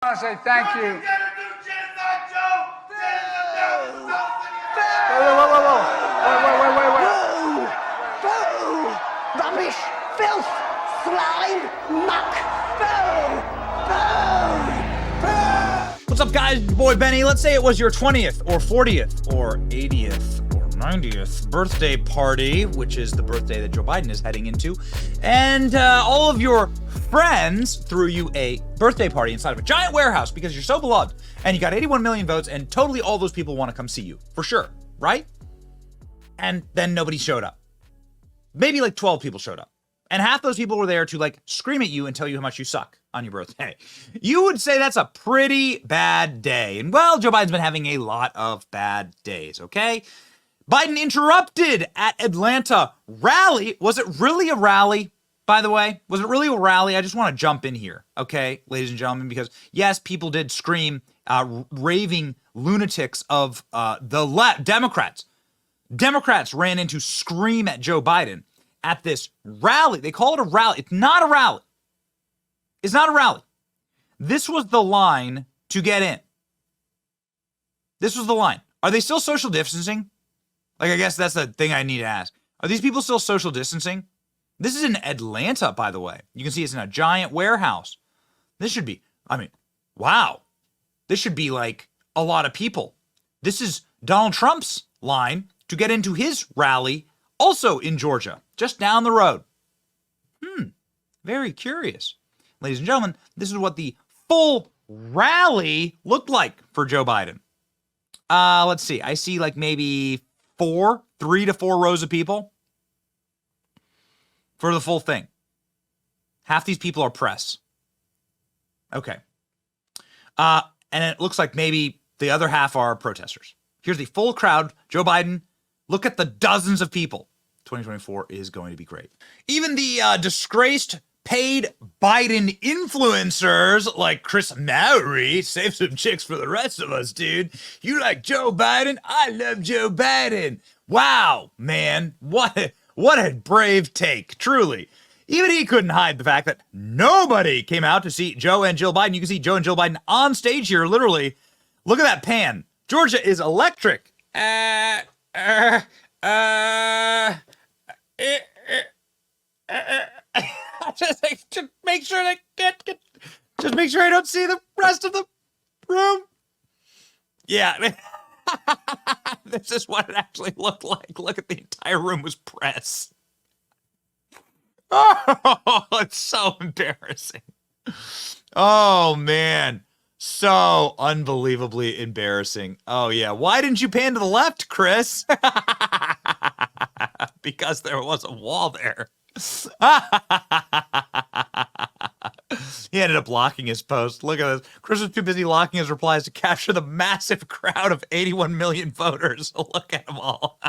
I want to say thank you. You're gonna do genocide, Joe! Genocide! Whoa! Rubbish! Filth! Slime! Muck! What's up, guys? Your boy Benny. Let's say it was your 20th or 40th or 80th or 90th birthday party, which is the birthday that Joe Biden is heading into, and all of your friends threw you a birthday party inside of a giant warehouse because you're so beloved, and you got 81 million votes, and totally all those people want to come see you, for sure, right? And then nobody showed up. Maybe like 12 people showed up. And half those people were there to like scream at you and tell you how much you suck on your birthday. You would say that's a pretty bad day. And well, Joe Biden's been having a lot of bad days, okay? Biden interrupted at Atlanta rally. Was it really a rally, by the way? Was it really a rally? I just want to jump in here, okay, ladies and gentlemen, because yes, people did scream, raving lunatics of the left, Democrats. Democrats ran in to scream at Joe Biden at this rally. They call it a rally. It's not a rally. It's not a rally. This was the line to get in. This was the line. Are they still social distancing? Like, I guess that's the thing I need to ask. Are these people still social distancing? This is in Atlanta, by the way. You can see it's in a giant warehouse. This should be, I mean, wow. This should be like a lot of people. This is Donald Trump's line to get into his rally, also in Georgia, just down the road. Very curious. Ladies and gentlemen, this is what the full rally looked like for Joe Biden. Let's see. I see like maybe 3 to 4 rows of people for the full thing. Half these people are press. Okay. And it looks like maybe the other half are protesters. Here's the full crowd. Joe Biden, look at the dozens of people. 2024 is going to be great. Even the disgraced paid Biden influencers like Chris Mowry, save some chicks for the rest of us, dude. You like Joe Biden? I love Joe Biden. Wow, man. What a brave take, truly. Even he couldn't hide the fact that nobody came out to see Joe and Jill Biden. You can see Joe and Jill Biden on stage here, literally. Look at that pan. Georgia is electric. Just make sure they just make sure I don't see the rest of the room. Yeah. This is what it actually looked like. Look at the entire room was press. Oh, it's so embarrassing. Oh, man. So unbelievably embarrassing. Oh, yeah. Why didn't you pan to the left, Chris? Because there was a wall there. He ended up locking his post. Look at this. Chris was too busy locking his replies to capture the massive crowd of 81 million voters. Look at them all.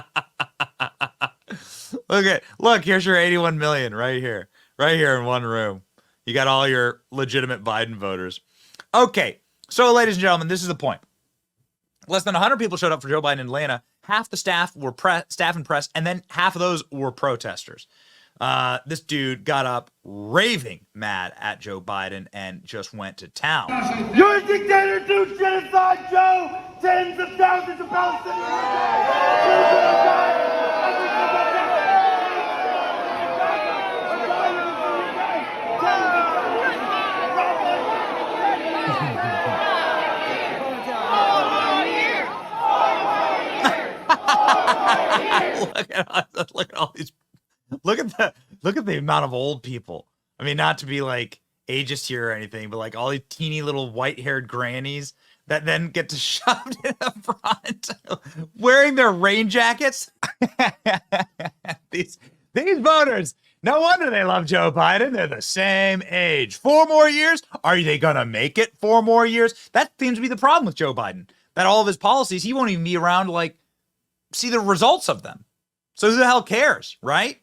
Look, here's your 81 million right here in one room. You got all your legitimate Biden voters. Okay, so ladies and gentlemen, this is the point. Less than 100 people showed up for Joe Biden in Atlanta. Half the staff were staff and press, and then half of those were protesters. This dude got up raving mad at Joe Biden and just went to town. You're a dictator, do genocide, Joe! Tens of thousands of Palestinians! Look at all these. Look at the amount of old people. I mean, not to be like ageist here or anything, but like all these teeny little white-haired grannies that then get to shoved in the front, wearing their rain jackets. These voters. No wonder they love Joe Biden. They're the same age. 4 more years? Are they gonna make it 4 more years? That seems to be the problem with Joe Biden. That all of his policies, he won't even be around to like see the results of them. So who the hell cares, right?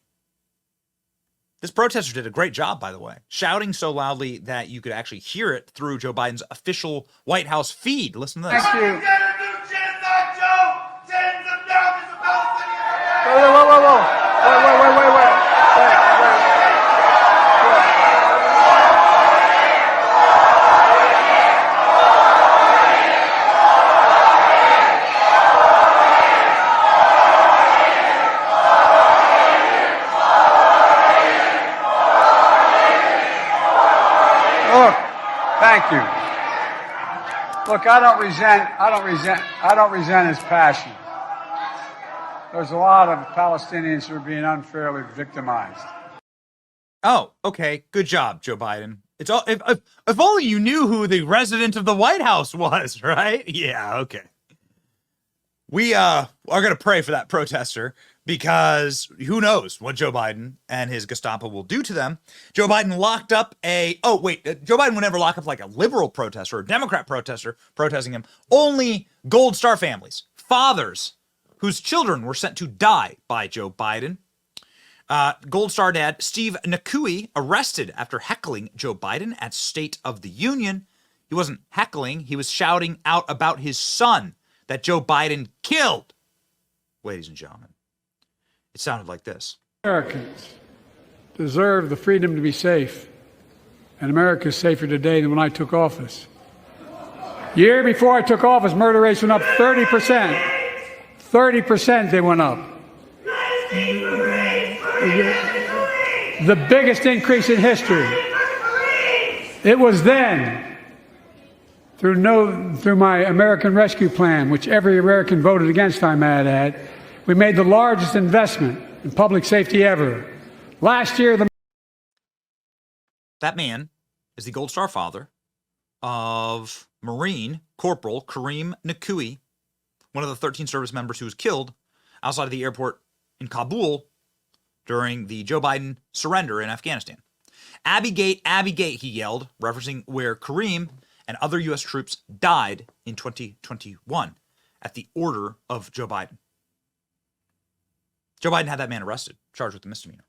This protester did a great job, by the way, shouting so loudly that you could actually hear it through Joe Biden's official White House feed. Listen to this. Thank you. You're gonna do genocide, Joe! Tens of thousands of Palestinians! Wait. you. Look, I don't resent his passion. There's a lot of Palestinians who are being unfairly victimized. Oh, okay. Good job, Joe Biden. It's all if only you knew who the resident of the White House was, right? Yeah, okay. We are gonna pray for that protester because who knows what Joe Biden and his Gestapo will do to them. Joe Biden locked up Joe Biden would never lock up like a liberal protester or a Democrat protester protesting him. Only Gold Star families, fathers whose children were sent to die by Joe Biden. Gold Star dad Steve Nakui arrested after heckling Joe Biden at State of the Union. He wasn't heckling, he was shouting out about his son that Joe Biden killed. Ladies and gentlemen, it sounded like this. Americans deserve the freedom to be safe, and America is safer today than when I took office. Year before I took office, murder rates went up 30%. 30% they went up. The biggest increase in history. It was then, through my American Rescue Plan, which every American voted against, I might add, we made the largest investment in public safety ever. Last year, that man is the Gold Star father of Marine Corporal Kareem Nakui, one of the 13 service members who was killed outside of the airport in Kabul during the Joe Biden surrender in Afghanistan. Abbey Gate, he yelled, referencing where Kareem and other U.S. troops died in 2021 at the order of Joe Biden. Joe Biden had that man arrested, charged with a misdemeanor.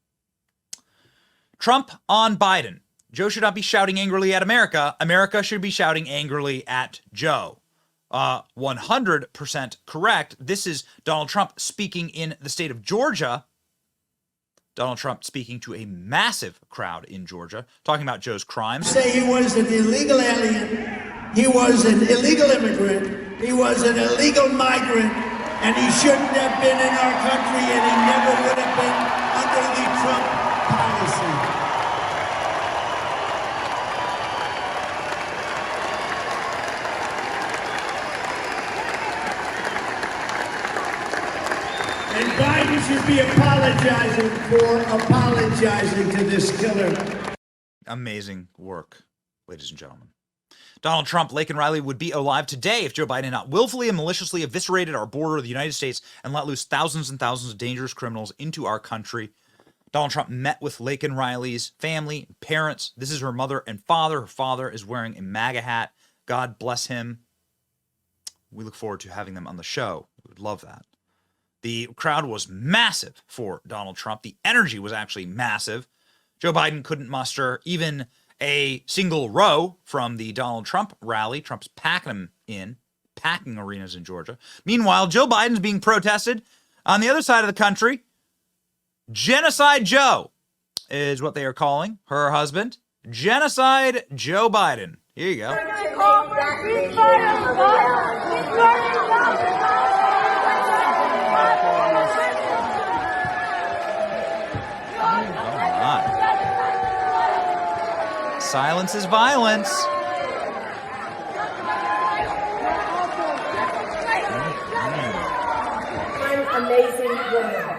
Trump on Biden. Joe should not be shouting angrily at America. America should be shouting angrily at Joe. 100% correct. This is Donald Trump speaking in the state of Georgia. Donald Trump speaking to a massive crowd in Georgia, talking about Joe's crimes. Say he was an illegal alien, he was an illegal immigrant, he was an illegal migrant, and he shouldn't have been in our country, and he never would have been under the Trump policy. And Biden should be apologizing to this killer. Amazing work, ladies and gentlemen. Donald Trump, Laken Riley would be alive today if Joe Biden had not willfully and maliciously eviscerated our border of the United States and let loose thousands and thousands of dangerous criminals into our country. Donald Trump met with Laken Riley's family, parents. This is her mother and father. Her father is wearing a MAGA hat. God bless him. We look forward to having them on the show. We would love that. The crowd was massive for Donald Trump. The energy was actually massive. Joe Biden couldn't muster even a single row from the Donald Trump rally. Trump's packing arenas in Georgia. Meanwhile, Joe Biden's being protested on the other side of the country. Genocide Joe is what they are calling her husband. Genocide Joe Biden. Here you go. Silence is violence. An amazing woman.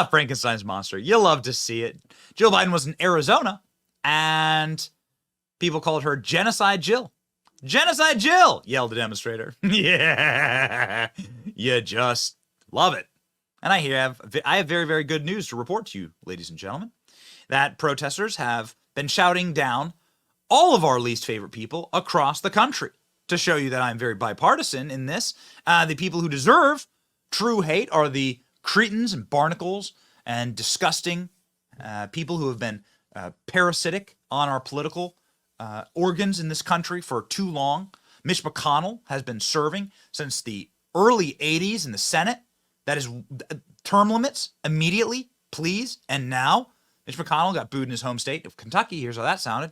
Frankenstein's monster. You love to see it. Jill Biden was in Arizona, and people called her Genocide Jill. Genocide Jill, yelled a demonstrator. Yeah, you just love it. And I have very, very good news to report to you, ladies and gentlemen, that protesters have been shouting down all of our least favorite people across the country. To show you that I'm very bipartisan in this, the people who deserve true hate are the cretins and barnacles and disgusting people who have been parasitic on our political organs in this country for too long. Mitch McConnell has been serving since the early 80s in the Senate. That is term limits immediately, please. And now Mitch McConnell got booed in his home state of Kentucky. Here's how that sounded.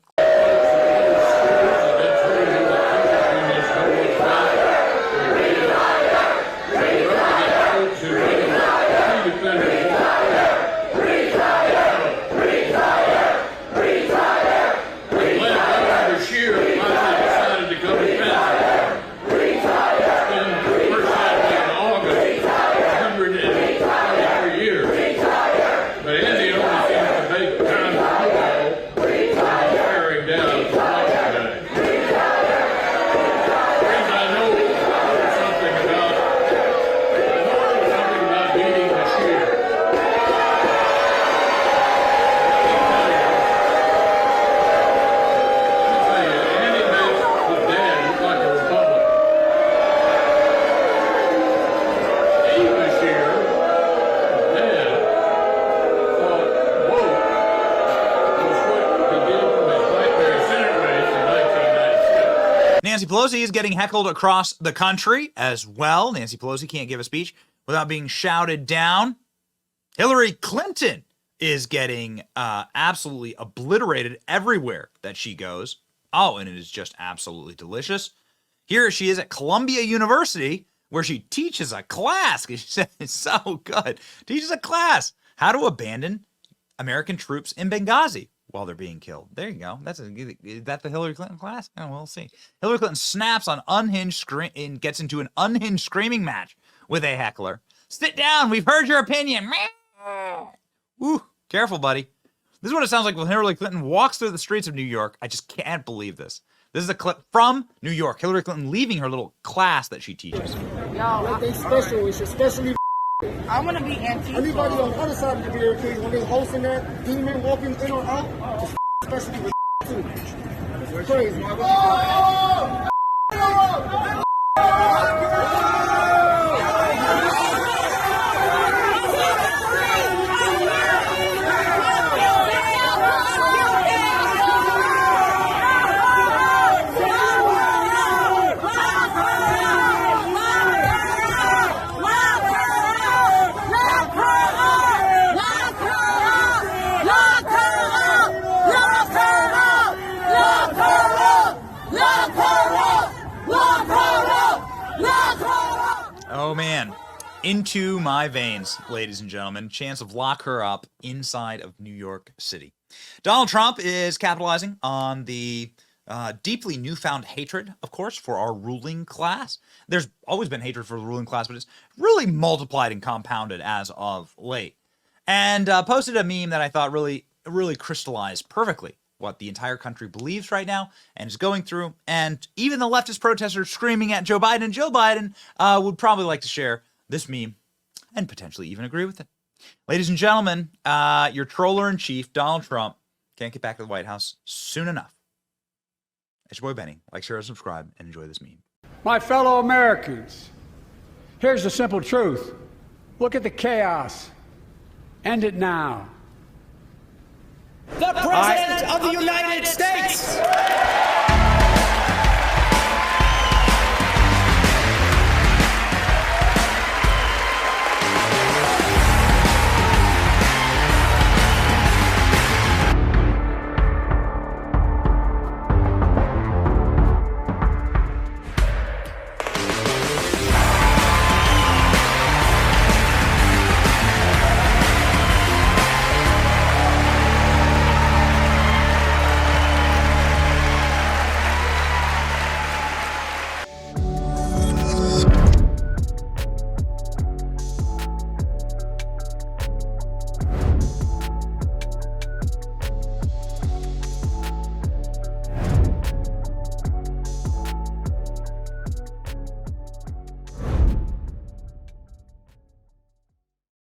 Nancy Pelosi is getting heckled across the country as well. Nancy Pelosi can't give a speech without being shouted down. Hillary Clinton is getting absolutely obliterated everywhere that she goes. Oh, and it is just absolutely delicious. Here she is at Columbia University, where she teaches a class. She said it's so good. Teaches a class how to abandon American troops in Benghazi while they're being killed. There you go. Is that the Hillary Clinton class? Oh, we'll see. Hillary Clinton snaps on unhinged and gets into an unhinged screaming match with a heckler. Sit down. We've heard your opinion. Woo, careful, buddy. This is what it sounds like when Hillary Clinton walks through the streets of New York. I just can't believe this. This is a clip from New York. Hillary Clinton leaving her little class that she teaches. Yo, they special. It's especially. I'm gonna be anti. Anybody on the other side of the barricade when they hosting that demon walking in or out, it's especially too. It's crazy. Oh man, into my veins, ladies and gentlemen. Chance of lock her up inside of New York City. Donald Trump is capitalizing on the deeply newfound hatred, of course, for our ruling class. There's always been hatred for the ruling class, but it's really multiplied and compounded as of late. And posted a meme that I thought really crystallized perfectly what the entire country believes right now and is going through. And even the leftist protesters screaming at Joe Biden. Joe Biden would probably like to share this meme and potentially even agree with it. Ladies and gentlemen, your troller-in-chief, Donald Trump, can't get back to the White House soon enough. It's your boy Benny. Like, share, and subscribe, and enjoy this meme. My fellow Americans, here's the simple truth. Look at the chaos. End it now. The President of the United States!